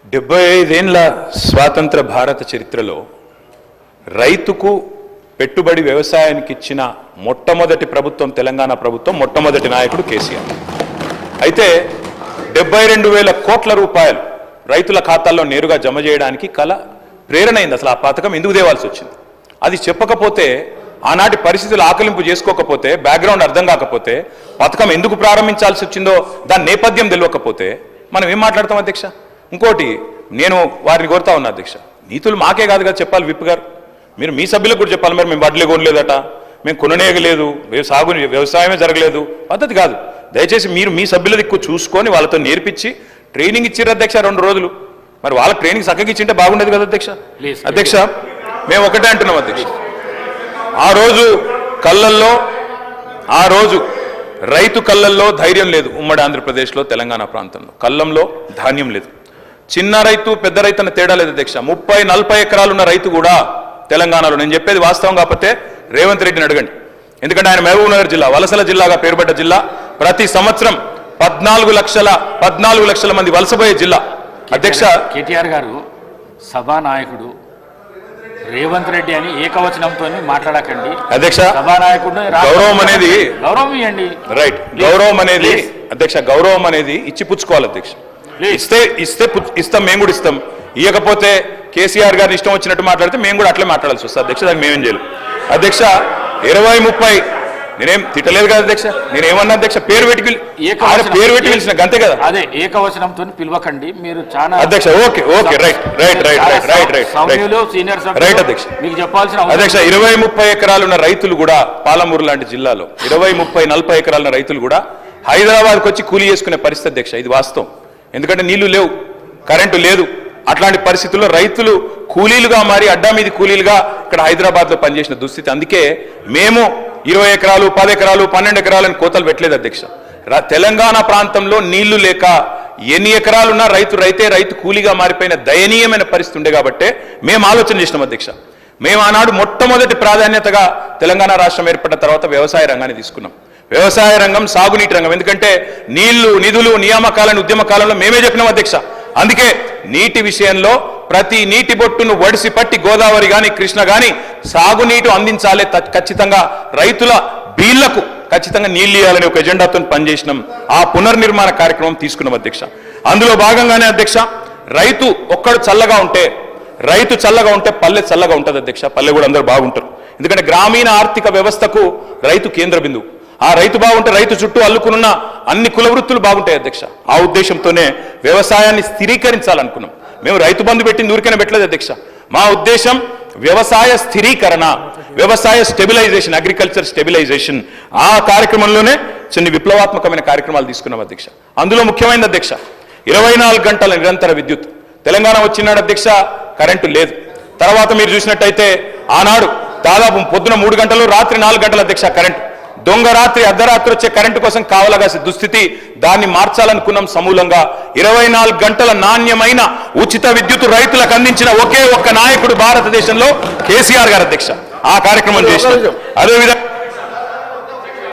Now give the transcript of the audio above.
75 ఏళ్ల స్వాతంత్ర భారత చరిత్రలో రైతుకు పెట్టుబడి వ్యవసాయానికి ఇచ్చిన మొట్టమొదటి ప్రభుత్వం తెలంగాణ ప్రభుత్వం, మొట్టమొదటి నాయకుడు కేసీఆర్. అయితే 72,000 కోట్ల రూపాయలు రైతుల ఖాతాల్లో నేరుగా జమ చేయడానికి ప్రేరణ అయింది. అసలు ఆ పథకం ఎందుకు తేవాల్సి వచ్చింది అది చెప్పకపోతే, ఆనాటి పరిస్థితులు ఆకలింపు చేసుకోకపోతే, బ్యాక్గ్రౌండ్ అర్థం కాకపోతే, పథకం ఎందుకు ప్రారంభించాల్సి వచ్చిందో దాని నేపథ్యం తెలియకపోతే మనం ఏం మాట్లాడతాం అధ్యక్ష? ఇంకోటి నేను వారిని కోరుతా ఉన్నా అధ్యక్ష, నీతులు మాకే కాదు కదా చెప్పాలి. విప్ గారు మీరు మీ సభ్యులకు కూడా చెప్పాలి. మరి మేము వడ్లే కొనలేదట, మేము కొననేయలేదు, వ్యవసాయమే జరగలేదు, పద్ధతి కాదు. దయచేసి మీరు మీ సభ్యుల దిక్కు చూసుకొని వాళ్ళతో నేర్పించి ట్రైనింగ్ ఇచ్చిర్రు అధ్యక్ష 2 రోజులు. మరి వాళ్ళకి ట్రైనింగ్ చక్కగా ఇచ్చింటే బాగుండేది కదా అధ్యక్ష. అధ్యక్ష మేము ఒకటే అంటున్నాం అధ్యక్ష, ఆ రోజు రైతు కళ్ళల్లో ధైర్యం లేదు. ఉమ్మడి ఆంధ్రప్రదేశ్లో, తెలంగాణ ప్రాంతంలో కళ్ళంలో ధాన్యం లేదు. చిన్న రైతు పెద్ద రైతు అన్న తేడా లేదు అధ్యక్ష. 30-40 ఎకరాలు ఉన్న రైతు కూడా తెలంగాణలో, నేను చెప్పేది వాస్తవం కాకపోతే రేవంత్ రెడ్డిని అడగండి. ఎందుకంటే ఆయన మహబూబ్ నగర్ జిల్లా వలసల జిల్లాగా పేరుపడ్డ జిల్లా. ప్రతి సంవత్సరం 14 లక్షల మంది వలసపోయే జిల్లా. అధ్యక్ష కేటీఆర్ గారు సభానాయకుడు రేవంత్ రెడ్డి అని ఏకవచనంతో మాట్లాడకండి అధ్యక్ష. సభానాయకుడు గౌరవం అనేది గౌరవం ఇవ్వండి. రైట్, గౌరవం అనేది అధ్యక్ష, గౌరవం అనేది ఇచ్చి పుచ్చుకోవాలి అధ్యక్ష. ఇస్తాం, మేము కూడా ఇస్తాం. ఇవ్వకపోతే కేసీఆర్ గారిని ఇష్టం వచ్చినట్టు మాట్లాడితే మేము కూడా అట్లే మాట్లాడాల్సి వస్తుంది అధ్యక్ష. దానికి మేమేం చేయలేం అధ్యక్ష. 20-30 నేనేం తిట్టలేదు కదా అధ్యక్ష, నేనేమన్నా అధ్యక్ష పేరు పెట్టి పిలిచిన గంతే కదా. అదే ఏకవచనంతో పిలవకండి మీరు చాలా అధ్యక్ష. Okay okay right right right right right right senior right అధ్యక్ష. మీకు చెప్పాల్సిన అధ్యక్ష 20-30 ఎకరాలు ఉన్న రైతులు కూడా, పాలమూరు లాంటి జిల్లాలో 20-30-40 ఎకరాలున్న రైతులు కూడా హైదరాబాద్కి వచ్చి కూలీ చేసుకునే పరిస్థితి అధ్యక్ష. ఇది వాస్తవం. ఎందుకంటే నీళ్లు లేవు, కరెంటు లేదు. అట్లాంటి పరిస్థితుల్లో రైతులు కూలీలుగా మారి అడ్డా మీది కూలీలుగా ఇక్కడ హైదరాబాద్లో పనిచేసిన దుస్థితి. అందుకే మేము 20 ఎకరాలు 10 ఎకరాలు 12 ఎకరాలని కోతలు పెట్టలేదు అధ్యక్ష. తెలంగాణ ప్రాంతంలో నీళ్లు లేక ఎన్ని ఎకరాలున్నా రైతు కూలీగా మారిపోయిన దయనీయమైన పరిస్థితి ఉండే కాబట్టే మేము ఆలోచన చేసినాం అధ్యక్ష. మేము ఆనాడు మొట్టమొదటి ప్రాధాన్యతగా తెలంగాణ రాష్ట్రం ఏర్పడిన తర్వాత వ్యవసాయ రంగాన్ని తీసుకున్నాం. వ్యవసాయ రంగం, సాగునీటి రంగం. ఎందుకంటే నీళ్లు, నిధులు, నియామకాలను ఉద్యమ కాలంలో మేమే చెప్పినాం అధ్యక్ష. అందుకే నీటి విషయంలో ప్రతి నీటి బొట్టును ఒడిసి పట్టి గోదావరి కానీ కృష్ణ కానీ సాగునీటి అందించాలి, ఖచ్చితంగా రైతుల బీళ్లకు ఖచ్చితంగా నీళ్లు ఇవ్వాలని ఒక ఎజెండాతో పనిచేసినాం. ఆ పునర్నిర్మాణ కార్యక్రమం తీసుకున్నాం అధ్యక్ష. అందులో భాగంగానే అధ్యక్ష, రైతు చల్లగా ఉంటే పల్లె చల్లగా ఉంటుంది అధ్యక్ష. పల్లె కూడా అందరూ బాగుంటారు. ఎందుకంటే గ్రామీణ ఆర్థిక వ్యవస్థకు రైతు కేంద్ర బిందువు. ఆ రైతు బాగుంటే రైతు చుట్టూ అల్లుకున్న అన్ని కుల వృత్తులు బాగుంటాయి అధ్యక్ష. ఆ ఉద్దేశంతోనే వ్యవసాయాన్ని స్థిరీకరించాలనుకున్నాం. మేము రైతు బంధు పెట్టింది ఊరికనే పెట్టలేదు అధ్యక్ష. మా ఉద్దేశం వ్యవసాయ స్థిరీకరణ, వ్యవసాయ స్టెబిలైజేషన్, అగ్రికల్చర్ స్టెబిలైజేషన్. ఆ కార్యక్రమంలోనే కొన్ని విప్లవాత్మకమైన కార్యక్రమాలు తీసుకున్నాం అధ్యక్ష. అందులో ముఖ్యమైనది అధ్యక్ష 24 గంటల నిరంతర విద్యుత్. తెలంగాణ వచ్చినాడు అధ్యక్ష, కరెంటు లేదు. తర్వాత మీరు చూసినట్టయితే ఆనాడు దాదాపు పొద్దున 3 గంటలు, రాత్రి 4 గంటల అధ్యక్ష కరెంటు. దొంగ రాత్రి, అర్ధరాత్రి వచ్చే కరెంటు కోసం కావలగాసే దుస్థితి. దాన్ని మార్చాలనుకున్నాం సమూలంగా. 24 గంటల నాణ్యమైన ఉచిత విద్యుత్ రైతులకు అందించిన ఒకే ఒక్క నాయకుడు భారతదేశంలో కేసీఆర్ గారు అధ్యక్ష. ఆ కార్యక్రమం చేసినాం. అదేవిధంగా